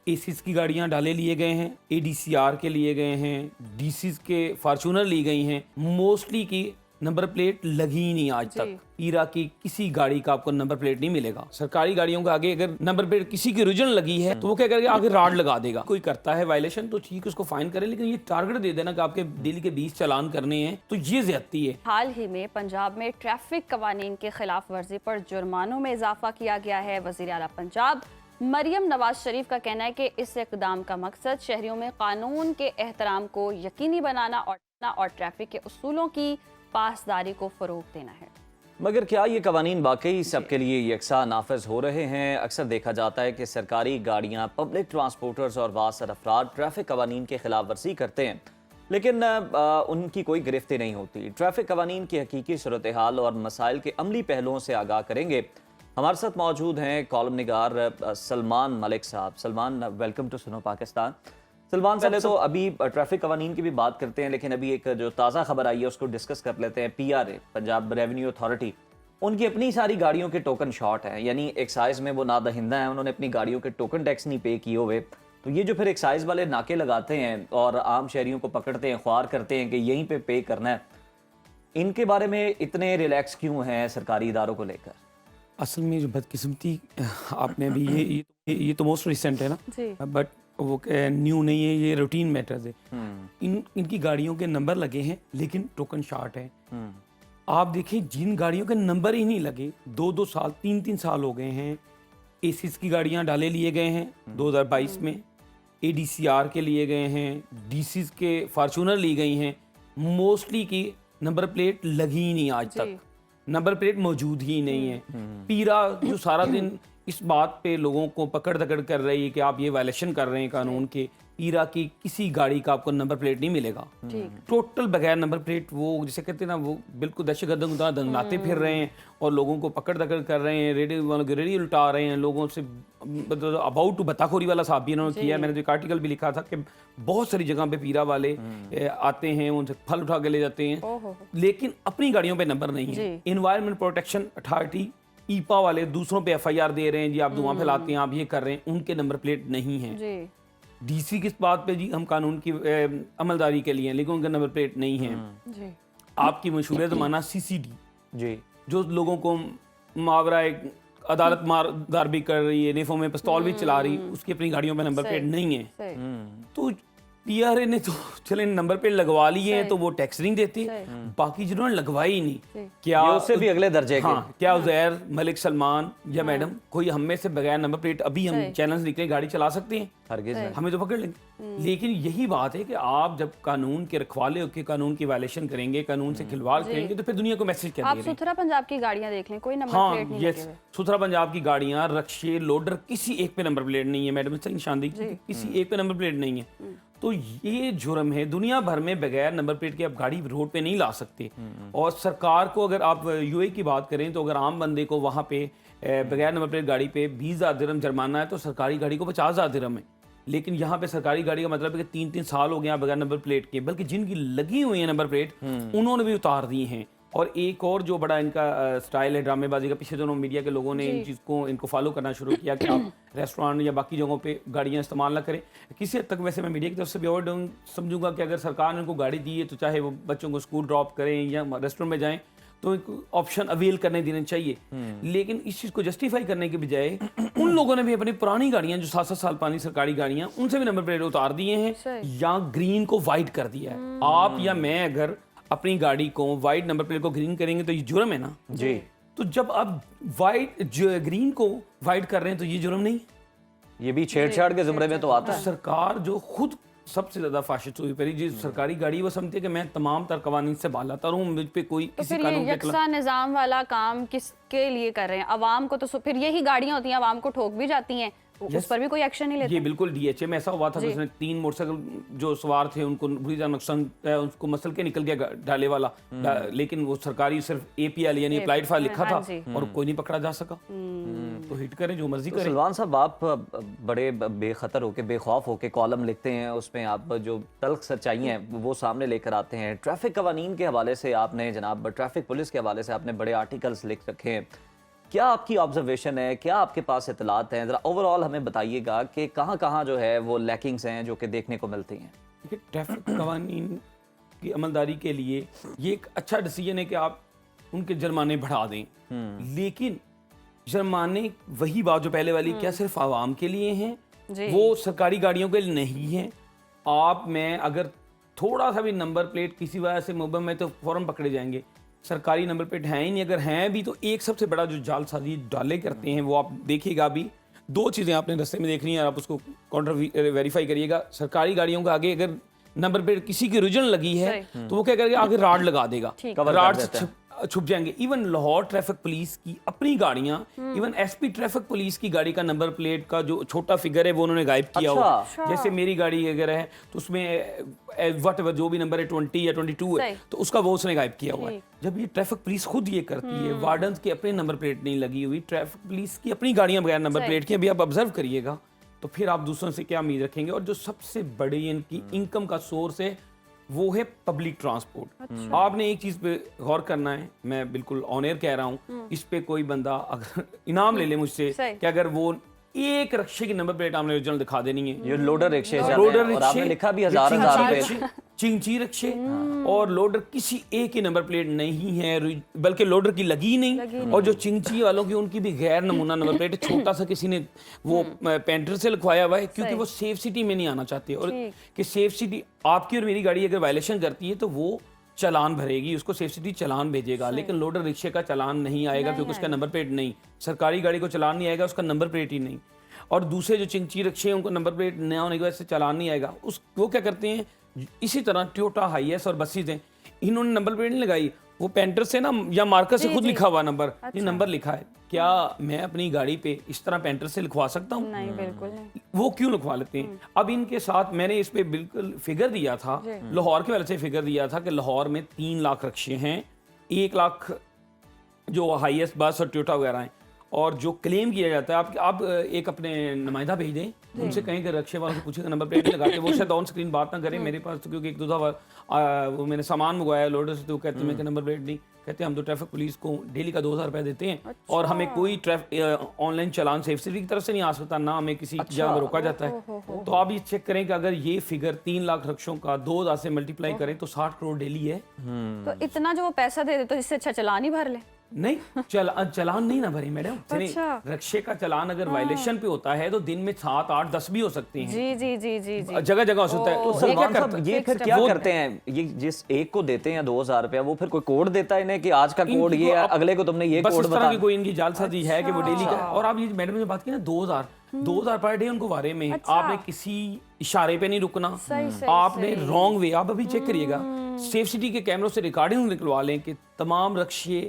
एसिस की गाड़ियां डाले लिए गए हैं, एडीसीआर के लिए गए हैं, डीसीज के फॉर्च्यूनर ली गई हैं, मोस्टली की नंबर प्लेट लगी ही नहीं आज तक। ईरा की किसी गाड़ी का आपको नंबर प्लेट नहीं मिलेगा। सरकारी गाड़ियों का आगे अगर नंबर प्लेट किसी की ओरिजिनल लगी है तो वो क्या करेगा, आगे राड लगा देगा। कोई करता है वायलेशन तो ठीक है, उसको फाइन करे, लेकिन ये टारगेट दे देना कि आपके डेली के 20 चालान करने हैं, तो ये ज्यादती है। हाल ही में पंजाब में ट्रैफिक कवानीन के खिलाफ वर्जी पर जुर्मानों में इजाफा किया गया है। वज़ीर आला पंजाब मरियम नवाज शरीफ का कहना है कि इस इक़दाम का मकसद शहरियों में कानून के एहतराम को यकीनी बनाना और ट्रैफिक के उसूलों की पासदारी को फ़रोग़ देना है। मगर क्या ये कवानीन वाकई सबके लिए यकसा नाफिज हो रहे हैं? अक्सर देखा जाता है कि सरकारी गाड़ियाँ, पब्लिक ट्रांसपोर्टर्स और वासर अफराद ट्रैफिक कवानीन के खिलाफ वर्जी करते हैं, लेकिन उनकी कोई गिरफ्ती नहीं होती। ट्रैफिक कवानीन की हकीकी सूरत हाल और मसाइल के अमली पहलुओं से आगाह करेंगे। हमारे साथ मौजूद हैं कॉलम निगार सलमान मलिक साहब। सलमान, वेलकम टू सुनो पाकिस्तान। सलमान, पहले तो अभी ट्रैफिक कवानीन की भी बात करते हैं, लेकिन अभी एक जो ताज़ा खबर आई है उसको डिस्कस कर लेते हैं। PRA, पंजाब रेवेन्यू अथॉरिटी, उनकी अपनी सारी गाड़ियों के टोकन शॉर्ट हैं, यानी एक्साइज में वो नादहिंदा हैं, उन्होंने अपनी गाड़ियों के टोकन टैक्स नहीं पे किए हुए। तो ये जो फिर एक्साइज वाले नाके लगाते हैं और आम शहरियों को पकड़ते हैं, ख्वार करते हैं कि यहीं पे करना है, इनके बारे में इतने रिलैक्स क्यों हैं सरकारी इदारों को लेकर? असल में जो बदकिस्मती आपने अभी ये तो मोस्ट रिसेंट है ना, बट वो न्यू नहीं है, ये रूटीन मैटर्स है। इनकी गाड़ियों के नंबर लगे हैं लेकिन टोकन शॉर्ट है। आप देखें, जिन गाड़ियों के नंबर ही नहीं लगे, 2-2 साल 3-3 साल हो गए हैं। एसिस की गाड़ियां डाले लिए गए हैं 2022 में, एडीसीआर के लिए गए हैं, डीसीज के फॉर्च्यूनर ली गई हैं, मोस्टली की नंबर प्लेट लगी ही नहीं आज तक, नंबर प्लेट मौजूद ही नहीं है। पीरा जो सारा दिन इस बात पे लोगों को पकड़ दकड़ कर रही है कि आप ये वायलेशन कर रहे हैं कानून के, पीरा की किसी गाड़ी का आपको नंबर प्लेट नहीं मिलेगा। टोटल बगैर नंबर प्लेट, वो जिसे कहते हैं ना, वो बिल्कुल दहशतगर्द दंगलाते फिर रहे हैं और लोगों को पकड़ दकड़ कर रहे हैं, रेडी उल्टा रहे हैं लोगों से। अबाउट टू बताखोरी वाला साहब भी इन्होंने किया। मैंने तो एक आर्टिकल भी लिखा था कि बहुत सारी जगह पे पीरा वाले आते हैं, उनसे फल उठा के ले जाते हैं, लेकिन अपनी गाड़ियों पे नंबर नहीं है। एनवायरमेंट प्रोटेक्शन अथॉरिटी, ईपा वाले दूसरों पे FIR दे रहे हैं, जी आप धुआं फैलाते हैं, आप ये कर रहे हैं, उनके नंबर प्लेट नहीं है। DC किस बात पे, जी हम कानून की अमलदारी के लिए हैं, लेकिन उनका नंबर प्लेट नहीं है। आपकी मशहूर ज़माना CCD, जी जो लोगों को मुआवरा अदालत मारदार भी कर रही है, नेफों में पिस्तौल भी चला रही, उसकी अपनी गाड़ियों पे नंबर प्लेट नहीं है। तो PRA ने तो चले नंबर प्लेट लगवा लिए हैं तो वो टैक्स नहीं देते, बाकी जिन्होंने लगवाई ही नहीं, क्या उससे भी अगले दर्जे के? क्या उज़ैर, मलिक, सलमान या मैडम, कोई हम में से बगैर नंबर प्लेट अभी हम चैनल निकले गाड़ी चला सकते हैं? हरगिज़ नहीं, हमें तो पकड़ लेंगे। लेकिन यही बात है कि आप जब कानून के रखवाले होकर कानून की वायलेशन करेंगे, कानून से खिलवाड़ करेंगे, तो फिर दुनिया को मैसेज क्या देंगे? आप सुथरा पंजाब की गाड़ियां देख लें, कोई नंबर प्लेट नहीं लगे हुए। सुथरा पंजाब की गाड़ियां, रक्शे, लोडर, किसी एक पे नंबर प्लेट नहीं है मैडम, निशानदेही किसी एक पे नंबर प्लेट नहीं है। तो ये जुर्म है। दुनिया भर में बगैर नंबर प्लेट के आप गाड़ी रोड पे नहीं ला सकते। और सरकार को, अगर आप UAE की बात करें, तो अगर आम बंदे को वहाँ पे बगैर नंबर प्लेट गाड़ी पे 20,000 दिरहम जुर्माना है, तो सरकारी गाड़ी को 50,000 दिरहम है। लेकिन यहाँ पे सरकारी गाड़ी का मतलब है कि 3-3 साल हो गया बगैर नंबर प्लेट के, बल्कि जिनकी लगी हुई है नंबर प्लेट उन्होंने भी उतार दी हैं। और एक और जो बड़ा इनका स्टाइल है ड्रामेबाजी का, पिछले दिनों मीडिया के लोगों ने इन चीज़ को इनको फॉलो करना शुरू किया कि आप रेस्टोरेंट या बाकी जगहों पे गाड़ियां इस्तेमाल ना करें। किसी हद तक वैसे मैं मीडिया की तरफ से भी अवॉइड समझूंगा कि अगर सरकार ने उनको गाड़ी दी है तो चाहे वो बच्चों को स्कूल ड्रॉप करें या रेस्टोरेंट में जाएं, तो एक ऑप्शन अवेल करने देने चाहिए। लेकिन इस चीज़ को जस्टिफाई करने के बजाय उन लोगों ने भी अपनी पुरानी गाड़ियां जो 7-7 साल पुरानी सरकारी गाड़ियां, उनसे भी नंबर प्लेट उतार दिए हैं या ग्रीन को वाइट कर दिया है। आप या मैं अगर अपनी गाड़ी को वाइट नंबर प्लेट को ग्रीन करेंगे तो ये जुर्म है ना जी। तो जब आप ग्रीन को वाइट कर रहे हैं तो ये जुर्म नहीं, ये भी छेड़छाड़ के जुमरे में तो आता है। सरकार जो खुद सबसे ज्यादा फाशिस्ट हुई पड़ी, जी सरकारी गाड़ी वो समझती है कि मैं तमाम तर कवानीन से बालातर हूँ, मुझ पे कोई तो किसी फिर कानून ये यकसा निज़ाम वाला काम किसके लिए कर रहे हैं? अवाम को तो फिर यही गाड़ियां होती हैं, अवाम को ठोक भी जाती हैं, उस पर भी कोई एक्शन नहीं लेते। ये बिल्कुल DHA में ऐसा हुआ था कि उसने 3 मोटरसाइकिल जो सवार थे उनको बुरी तरह नुकसान, उसको मसल के निकल गया डाले वाला, लेकिन वो सरकारी सिर्फ APL यानी अप्लाइड फाइल लिखा था और कोई नहीं पकड़ा जा सका। तो हिट करें जो मर्जी करें। सलमान साहब, आप बड़े बेखतर होके, बेखौफ होके कॉलम लिखते हैं, उसमें आप जो तल्ख सच्चाई हैं वो सामने लेकर आते हैं। ट्रैफिक कवानीन के हवाले से आपने, जनाब ट्रैफिक पुलिस के हवाले से आपने बड़े आर्टिकल्स लिख रखे हैं। کیا آپ کی آبزرویشن ہے, کیا آپ کے پاس اطلاعات ہیں, ذرا اوور آل ہمیں بتائیے گا کہ کہاں کہاں جو ہے وہ لیکنگز ہیں جو کہ دیکھنے کو ملتی ہیں. دیکھیے ٹریفک قوانین کی عملداری کے لیے یہ ایک اچھا ڈیسیجن ہے کہ آپ ان کے جرمانے بڑھا دیں, لیکن جرمانے وہی بات جو پہلے والی, کیا صرف عوام کے لیے ہیں, وہ سرکاری گاڑیوں کے لیے نہیں ہیں. آپ میں اگر تھوڑا سا بھی نمبر پلیٹ کسی وجہ سے مبہم میں تو فوراً پکڑے جائیں گے. سرکاری نمبر پلیٹ ہیں ہی نہیں, اگر ہیں بھی تو ایک سب سے بڑا جو جال سازی ڈالے کرتے ہیں وہ آپ دیکھیے گا. بھی دو چیزیں آپ نے رستے میں دیکھنی ہیں, آپ اس کو کاؤنٹر ویریفائی کریے گا. سرکاری گاڑیوں کا آگے اگر نمبر پلیٹ کسی کی اوریجنل لگی ہے تو وہ کیا کرے گا, آگے راڈ لگا دے گا, راڈ سے چھپ جائیں گے. ایون لاہور ٹریفک پولیس کی اپنی گاڑیاں, even S P traffic police کی گاڑی کا نمبر پلیٹ کا جو چھوٹا فگر ہے وہ انہوں نے غائب کیا ہوا. جیسے میری گاڑی اگر ہے تو اس میں وٹ ایور جو بھی نمبر ہے 20 یا 22 ہے تو اس کا وہ اس نے غائب کیا ہوا ہے. جب یہ ٹریفک پولیس خود یہ کرتی ہے, وارڈنز کے اپنے نمبر پلیٹ نہیں لگی ہوئی, ٹریفک پولیس کی اپنی گاڑیاں بغیر نمبر پلیٹ کی, ابھی آپ آبزرو کریے گا, تو پھر آپ دوسروں سے کیا امید رکھیں گے. اور جو سب سے بڑی ان کی انکم کا سورس ہے وہ ہے پبلک ٹرانسپورٹ. آپ نے ایک چیز پہ غور کرنا ہے, میں بالکل آن ایئر کہہ رہا ہوں, اس پہ کوئی بندہ اگر انعام لے لے مجھ سے کہ اگر وہ ایک رکشے کی نمبر پلیٹ آپ نے اوریجنل دکھا دینی ہے. یہ لوڈر رکشے اور آپ نے لکھا بھی ہزار روپے, چنچی رکشے اور لوڈر کسی ایک کی نمبر پلیٹ نہیں ہے, بلکہ لوڈر کی لگی نہیں, اور جو چنچی والوں کی ان کی بھی غیر نمونہ نمبر پلیٹ, چھوٹا سا کسی نے وہ پینٹر سے لکھوایا ہوا ہے کیونکہ وہ سیف سٹی میں نہیں آنا چاہتے. اور کہ سیف سٹی آپ کی اور میری گاڑی اگر وائلیشن کرتی ہے تو وہ چلان بھرے گی, اس کو سیف سٹی چلان بھیجے گا, لیکن لوڈر رکشے کا چلان نہیں آئے گا کیونکہ اس کا نمبر پلیٹ نہیں. سرکاری گاڑی کو چلان نہیں آئے گا, اس کا نمبر پلیٹ ہی نہیں. اور دوسرے جو چنچی رکشے ہیں ان کو نمبر پلیٹ نہ ہونے کی وجہ سے چلان نہیں آئے گا. وہ کیا کرتے ہیں, اسی طرح ٹویوٹا ہائی ایس اور بسیز ہیں, انہوں نے نمبر پلیٹ نہیں لگائی, وہ پینٹر سے نا یا مارکر سے خود لکھا ہوا نمبر, یہ نمبر لکھا ہے. کیا میں اپنی گاڑی پہ اس طرح پینٹر سے لکھوا سکتا ہوں؟ نہیں, بالکل نہیں. وہ کیوں لکھوا لیتے ہیں؟ اب ان کے ساتھ میں نے اس پہ بالکل فگر دیا تھا, لاہور کے والے سے فگر دیا تھا کہ لاہور میں 3 لاکھ رکشے ہیں, 1 لاکھ جو ہائی ایس بس اور ٹویوٹا وغیرہ ہیں, اور جو کلیم کیا جاتا ہے آپ ایک اپنے نمائندہ بھیج دیں, ان سے کہیں کہ رکشے والوں سے پوچھیں کہ نمبر پلیٹ لگاتے, وہ شاید آن اسکرین بات نہ کریں میرے پاس, کیونکہ ایک دو دفعہ وہ میں نے سامان منگوایا لوڈر سے, تو کہتے ہیں کہ نمبر پلیٹ نہیں. کہتے ہیں ہم تو ٹریفک پولیس کو ڈیلی کا 2000 روپے دیتے ہیں اور ہمیں کوئی online challan safe city کی طرف سے نہیں آ سکتا, نہ ہمیں کسی جگہ میں روکا جاتا ہے. تو آپ یہ چیک کریں کہ اگر یہ فگر 3 لاکھ رکشوں کا 2000 سے ملٹیپلائی کریں تو 60 کروڑ ڈیلی ہے. تو اتنا جو وہ پیسہ دے دے تو اس سے اچھا چلان ہی بھر لیں. نہیں, چلان نہیں نہ بھرے میڈم. رکشے کا چلان اگر وائلیشن پہ ہوتا ہے تو دن میں 7 8 10 بھی ہو سکتے ہیں. جی جی جی جی جگہ جگہ ہو سکتا ہے. تو سلمان صاحب یہ پھر کیا کرتے ہیں, یہ جس ایک کو دیتے ہیں 2000 روپیہ, وہ پھر کوئی کوڈ دیتا ہے انہیں کہ آج کا کوڈ یہ ہے, اگلے کو تم نے یہ کوڈ بتا, بس اس طرح کی کوئی ان کی جال سازی ہے کہ وہ ڈیلی کا. اور آپ یہ میڈم نے بات کی نا 2000 پر ڈے ان کو بارے میں, آپ نے کسی اشارے پہ نہیں رکنا, آپ نے رانگ وے, آپ ابھی چیک کریے گا سیف سٹی کے کیمروں سے ریکارڈنگ نکلوا لیں کہ تمام رکشے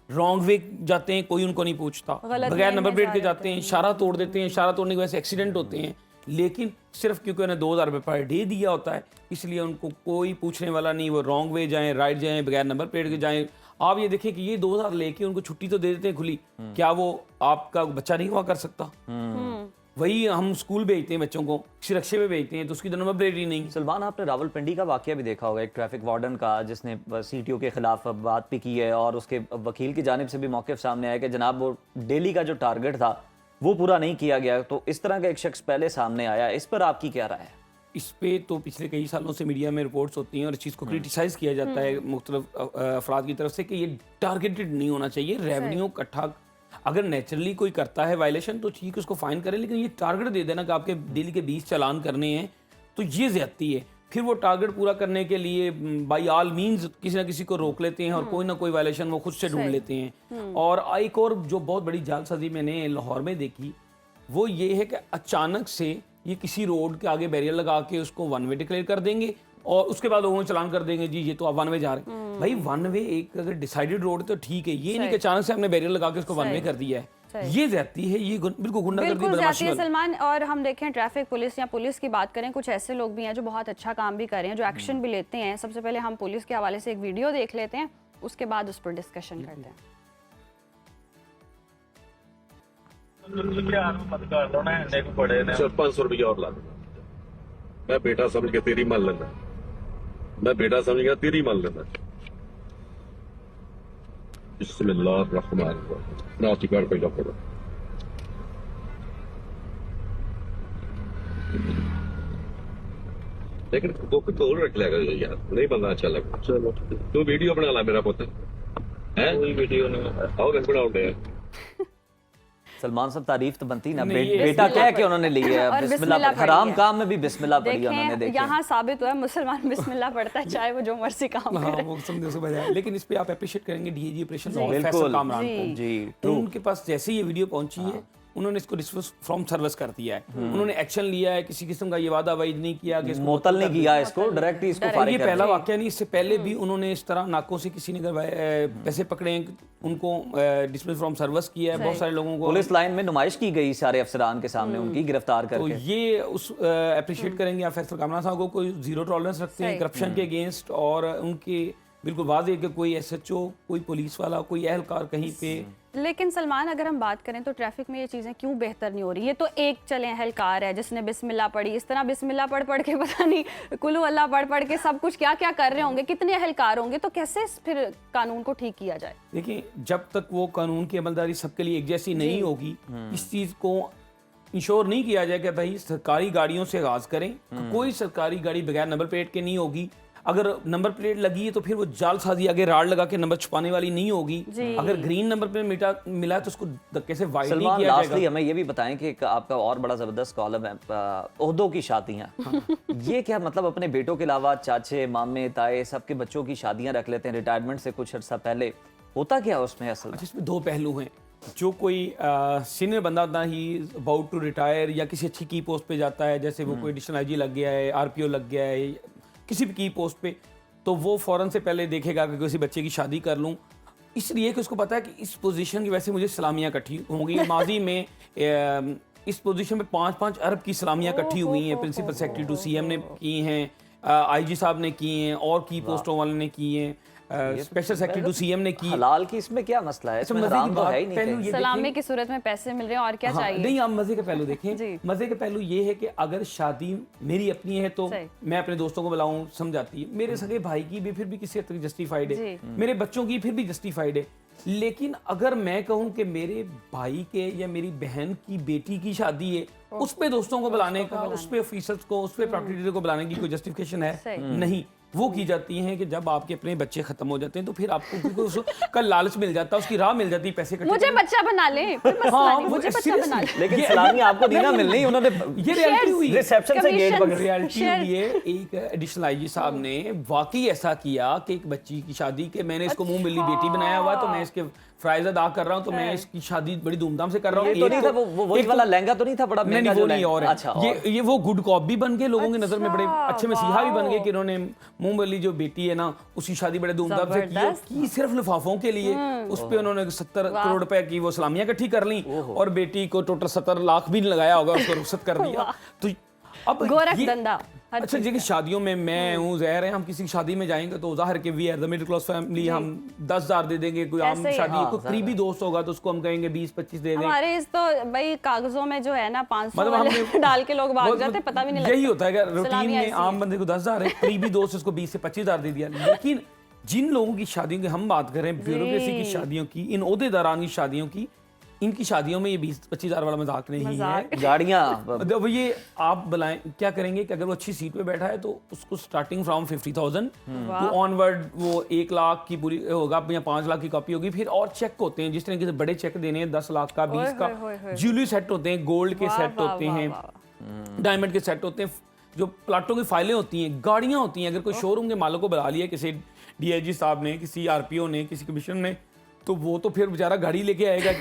رانگ وے جاتے ہیں, کوئی ان کو نہیں پوچھتا, بغیر نمبر پلیٹ کے جاتے ہیں, اشارہ توڑ دیتے ہیں, اشارہ توڑنے کی وجہ سے ایکسیڈنٹ ہوتے ہیں. لیکن صرف کیونکہ انہیں 2000 روپے پر ڈے دیا ہوتا ہے اس لیے ان کو کوئی پوچھنے والا نہیں, وہ رانگ وے جائیں, رائٹ جائیں, بغیر نمبر پلیٹ کے جائیں. آپ یہ دیکھیں کہ یہ 2000 لے کے ان کو چھٹی تو دے دیتے ہیں کھلی, کیا وہ آپ کا بچہ نہیں ہوا کر سکتا؟ وہی ہم اسکول بھیجتے ہیں بچوں کو, کسی رکشے پہ بھیجتے ہیں تو اس کی تو نمبر پلیٹ ہی نہیں. سلمان, آپ نے راولپنڈی کا واقعہ بھی دیکھا ہوگا, ایک ٹریفک وارڈن کا جس نے سی ٹی او کے خلاف بات بھی کی ہے, اور اس کے وکیل کی جانب سے بھی موقف سامنے آیا کہ جناب وہ ڈیلی کا جو ٹارگٹ تھا وہ پورا نہیں کیا گیا. تو اس طرح کا ایک شخص پہلے سامنے آیا, اس پر آپ کی کیا رائے ہے؟ اس پہ تو پچھلے کئی سالوں سے میڈیا میں رپورٹس ہوتی ہیں اور اس چیز کو کرٹیسائز کیا جاتا ہے مختلف افراد کی طرف سے کہ یہ ٹارگیٹڈ نہیں ہونا چاہیے. ریونیو اکٹھا اگر نیچرلی کوئی کرتا ہے وائلیشن تو ٹھیک اس کو فائن کریں, لیکن یہ ٹارگٹ دے دینا کہ آپ کے ڈیلی کے 20 چلان کرنے ہیں تو یہ زیادتی ہے. پھر وہ ٹارگٹ پورا کرنے کے لیے بائی آل مینز کسی نہ کسی کو روک لیتے ہیں اور کوئی نہ کوئی وائلیشن وہ خود سے ڈھونڈ لیتے ہیں. اور ایک اور جو بہت بڑی جال سازی میں نے لاہور میں دیکھی وہ یہ ہے کہ اچانک سے یہ کسی روڈ کے آگے بیریئر لگا کے اس کو 1 وے ڈکلیئر کر دیں گے اور اس کے بعد لوگوں چلان کر دیں گے, جی یہ تو آپ 1 وے جا رہے ہیں. بھائی 1 وے ایک اگر ڈیسائیڈڈ روڈ تو ٹھیک ہے, یہ نہیں کہ اچانک سے ہم نے بیریئر لگا کے اس کو 1 وے کر دیا ہے. یہ زیادتی ہے, یہ بالکل غنڈہ گردی بدمعاشی ہے سلمان. اور ہم دیکھیں ٹریفک پولیس یا پولیس کی بات کریں, کچھ ایسے لوگ بھی ہیں جو بہت اچھا کام بھی کر رہے ہیں, جو ایکشن بھی لیتے ہیں. سب سے پہلے ہم پولیس کے حوالے سے ایک ویڈیو دیکھ لیتے ہیں, اس کے بعد اس پر ڈسکشن کرتے ہیں. سر 500 روپیہ اور لا دوں, میں بیٹا سمجھ کے تیری مان لینا, میں بیٹا سمجھ گیا تیری مان لینا. बिस्मिल्लाहिर्रहमानिर्रहीम। मैं आपकी कार्ड पहला पढ़ो। लेकिन बुक तो रख लेगा यार, नहीं बनना अच्छा लगा। चलो तू वीडियो बना ला मेरा पुत्र है, कोई वीडियो नहीं आओ मैं बनाऊंगा। सलमान साहब तारीफ तो बनती ना, नहीं, बेटा कह के उन्होंने ली है और बिस्मिल्लाह बिस्मिल्लाह हराम पढ़ी है। काम में भी बिस्मिल्लाह पढ़ी है उन्होंने। देखें देखिए यहाँ साबित हुआ है मुसलमान बिस्मिल्लाह पढ़ता है चाहे वो जो मर्जी काम हाँ करे। वो समझे उसको बजाय, लेकिन इस पे आप अप्रिशिएट करेंगे डीएजी ऑपरेशन और बिल्कुल। फैसल कामरान जी। को। जी तो उनके पास जैसे ही ये वीडियो पहुंची है उन्होंने इसको डिसमिस फ्रॉम सर्विस कर दिया है। उन्होंने एक्शन लिया है, किसी किस्म का ये वादा वाइद नहीं किया कि इसको मोतल नहीं किया इसको, डायरेक्ट ही इसको और ये फारिग कर पहला दिया। वाकया नहीं, इससे पहले भी उन्होंने इस तरह नाकों से किसी ने पैसे पकड़े, उनको डिसमिस फ्रॉम सर्विस किया है, बहुत सारे लोगों को। पुलिस लाइन में नुमाइश की गई सारे अफसरान के सामने उनकी गिरफ्तार तो करके। ये उस अप्रिशिएट करेंगे आप फैसल कामरान साहब को, कोई जीरो टॉलरेंस रखते हैं करप्शन के अगेंस्ट, और उनके बिल्कुल वाज़ेह कि कोई एसएचओ, कोई पुलिस वाला, कोई एहलकार कहीं पे। लेकिन सलमान अगर हम बात करें तो ट्रैफिक में ये चीज़ें क्यों बेहतर नहीं हो रही? ये तो एक चले एहलकार है जिसने बिस्मिल्लाह पढ़ी, इस तरह बिस्मिल्लाह पढ़ के पता नहीं कुल्हू अल्लाह पढ़ के सब कुछ क्या क्या कर रहे होंगे, कितने एहलकार होंगे, तो कैसे फिर कानून को ठीक किया जाए? देखिए जब तक वो कानून की अमलदारी सबके लिए एक जैसी नहीं होगी, इस चीज़ को इंश्योर नहीं किया जाए कि भाई सरकारी गाड़ियों से आगाज़ करें, कोई सरकारी गाड़ी बगैर नंबर प्लेट के नहीं होगी। अगर नंबर प्लेट लगी है तो फिर वो जालसाजी आगे राड लगा के नंबर छुपाने वाली नहीं होगी। अगर ग्रीन नंबर प्लेट मिला है तो उसको धक्के से वाइड नहीं सलमान किया लास्टली जाएगा। हमें ये भी बताएं कि एक आपका और बड़ा जबरदस्त कॉलम है ओहदों की शादियां। ये क्या मतलब अपने बेटों के अलावा चाचे मामे ताए सबके बच्चों की शादियां रख लेते हैं रिटायरमेंट से कुछ अर्सा पहले, होता क्या है उसमें असल? अच्छा, इसमें दो पहलू हैं। जो कोई सीनियर बंदा होता है, ही अबाउट टू रिटायर या किसी अच्छी की पोस्ट पे जाता है, जैसे वो कोई एडिशनल आईजी लग गया है, आरपीओ लग गया है, किसी भी की पोस्ट पे, तो वो फौरन से पहले देखेगा कि किसी बच्चे की शादी कर लूँ, इसलिए कि उसको पता है कि इस पोजीशन की वजह से मुझे सलामियाँ इकट्ठी होंगी। माजी में इस पोजीशन में 5-5 अरब की सलामियाँ इकट्ठी हुई हैं। प्रिंसिपल सेक्रेटरी टू सीएम ने की हैं, आईजी साहब ने की हैं, और की पोस्टों वाले ने की हैं, स्पेशल सेक्रेटरी टू सीएम ने की। हलाल की इसमें क्या मसला है? इसमें हराम तो है ही नहीं कहीं। सलामी की सूरत में पैसे मिल रहे हैं और क्या चाहिए? नहीं, आप मजे के पहलू देखें। मजे के पहलू ये है कि अगर शादी मेरी अपनी है तो मैं अपने दोस्तों को बुलाऊं, समझाती है। मेरे सगे भाई की भी फिर भी किसी हद तक जस्टिफाइड है, मेरे बच्चों की फिर भी जस्टिफाइड है। लेकिन अगर मैं कहूं कि मेरे भाई के या मेरी बहन की बेटी की शादी है, उस पे दोस्तों को बुलाने का, उस पे ऑफिसर्स को, उस पे प्रॉपर्टी को बुलाने की कोई जस्टिफिकेशन है? नहीं। वो की जाती हैं कि जब आपके अपने बच्चे खत्म हो जाते हैं तो फिर आपको उसका लालच मिल जाता है, उसकी राह मिल जाती है पैसे इकट्ठे मुझे बच्चा बना ले, कोई मसला नहीं, मुझे बच्चा बना ले। लेकिन सलामी आपको दी ना मिलनी, उन्होंने ये रियलिटी हुई है। रिसेप्शन से गेट पकड़ रियलिटी हुई है। एक एडिशनल आईजी साहब ने वाकई ऐसा किया कि एक बच्ची की शादी के, मैंने इसको मुंह मिली बेटी बनाया हुआ है, तो मैं इसके फ्राइज अदा कर रहा हूं, तो मैं इसकी शादी बड़ी धूमधाम से कर रहा हूं। ये तो नहीं था वो वही वाला लहंगा तो नहीं था बड़ा महंगा जो नहीं, और अच्छा, ये वो गुड कॉप भी बन गए लोगों की नजर में, बड़े अच्छे मसीहा भी बन गए कि इन्होंने मुंह वाली जो बेटी है ना उसकी शादी बड़े धूमधाम से की सिर्फ लिफाफों के लिए। उस पे उन्होंने 70 करोड़ रुपए की वो सलामियां इकट्ठी कर ली और बेटी को टोटल 70 लाख भी लगाया होगा, उसको रुखसत कर दिया। तो अब गोरख धंधा। अच्छा, जैसे शादियों में मैं हूँ, ज़हर है, हम किसी शादी में जाएंगे तो ज़ाहिर के we are the middle class family, हम 10,000 दे देंगे। कोई आम शादी कोई करीबी दोस्त होगा तो उसको हम कहेंगे 20-25 दे दें। हमारे इस तो भाई कागजों में जो है ना 500 वाले डाल के लोग भाग जाते, पता भी नहीं लगता। यही होता है कि रूटीन में आम बंदे को 10,000 है, करीबी दोस्त उसको 20 से 25,000 दे दिया। लेकिन जिन लोगों की शादियों की हम बात करें, ब्यूरोक्रेसी की शादियों की, इन ओहदेदारान की शादियों की, इनकी शादियों में ये 20-25,000 वाला मजाक नहीं है। गाड़ियां अब ये आप बुलाएं, क्या करेंगे कि अगर वो अच्छी सीट पे बैठा है तो उसको स्टार्टिंग फ्रॉम 50,000 तो ऑनवर्ड वो 1 लाख की पूरी होगा या 5 लाख की कॉपी होगी। फिर और चेक होते हैं, जिस तरह के बड़े चेक देने हैं 10 लाख का, 20 का, ज्वेलरी सेट होते हैं, गोल्ड के सेट होते हैं, डायमंड के सेट होते हैं, जो प्लाटों की फाइलें होती हैं, गाड़ियां होती हैं। अगर कोई शोरूम के मालिक को बुला लिया किसी डीआईजी साहब ने, किसी आरपीओ ने, किसी कमिश्नर ने, तो वो तो फिर बेचारा गाड़ी लेके आएगा।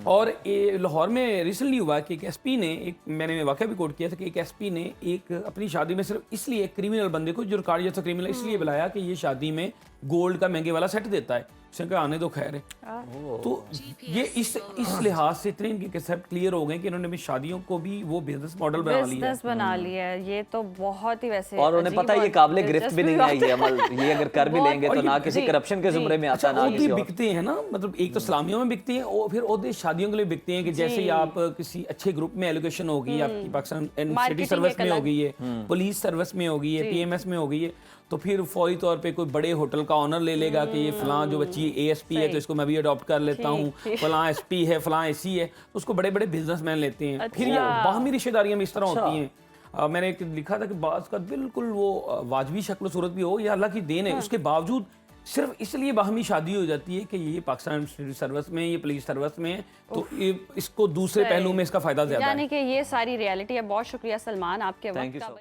और ये लाहौर में रिसेंटली हुआ कि एक एसपी ने, एक मैंने वाकया भी कोट किया था कि एक एसपी ने एक अपनी शादी में सिर्फ इसलिए एक क्रिमिनल बंदे को, जो रिकॉर्ड जैसा क्रिमिनल, इसलिए बुलाया कि ये शादी में गोल्ड का महंगे वाला सेट देता है। उसने कहा आने दो, खैर है। तो ये इस लिहाज से इतने इनके कंसेप्ट क्लियर हो गए कि इन्होंने भी शादियों को भी वो बिजनेस मॉडल बना लिया है। बिजनेस बना लिया है। ये तो बहुत ही वैसे, और उन्हें पता है ये काबिल गिरफ्त भी नहीं है ये अमल, ये अगर कर भी लेंगे तो ना किसी करप्शन के जुमरे में आता, ना किसी और। बिकते हैं ना, मतलब एक तो सलामियों में बिकते हैं और फिर ओहदे शादियों के लिए बिकते हैं कि जैसे ही आप किसी अच्छे ग्रुप में एलोकेशन होगी, आपकी पाकिस्तान सिटी सर्विस में हो गई है, पुलिस सर्विस में हो गई है, पीएमएस में हो गई है, تو پھر فوری طور پہ کوئی بڑے ہوٹل کا آنر لے لے گا کہ یہ فلاں جو بچی اے ایس پی ہے تو اس کو میں بھی اڈاپٹ کر لیتا ہوں، فلاں ایس پی ہے، فلاں اے سی ہے، تو اس کو بڑے بڑے بزنس مین لیتے ہیں. پھر یہ باہمی رشتہ داریاں بھی اس طرح ہوتی ہیں. میں نے لکھا تھا کہ بعض کا بالکل وہ واجبی شکل و صورت بھی ہو یا اللہ کی دین ہے، اس کے باوجود صرف اس لیے باہمی شادی ہو جاتی ہے کہ یہ پاکستان سروس میں، یہ پولیس سروس میں ہے، تو اس کو دوسرے پہلو میں اس کا فائدہ زیادہ ہے. یعنی کہ یہ ساری ریالٹی ہے. بہت شکریہ سلمان آپ کے وقت کا.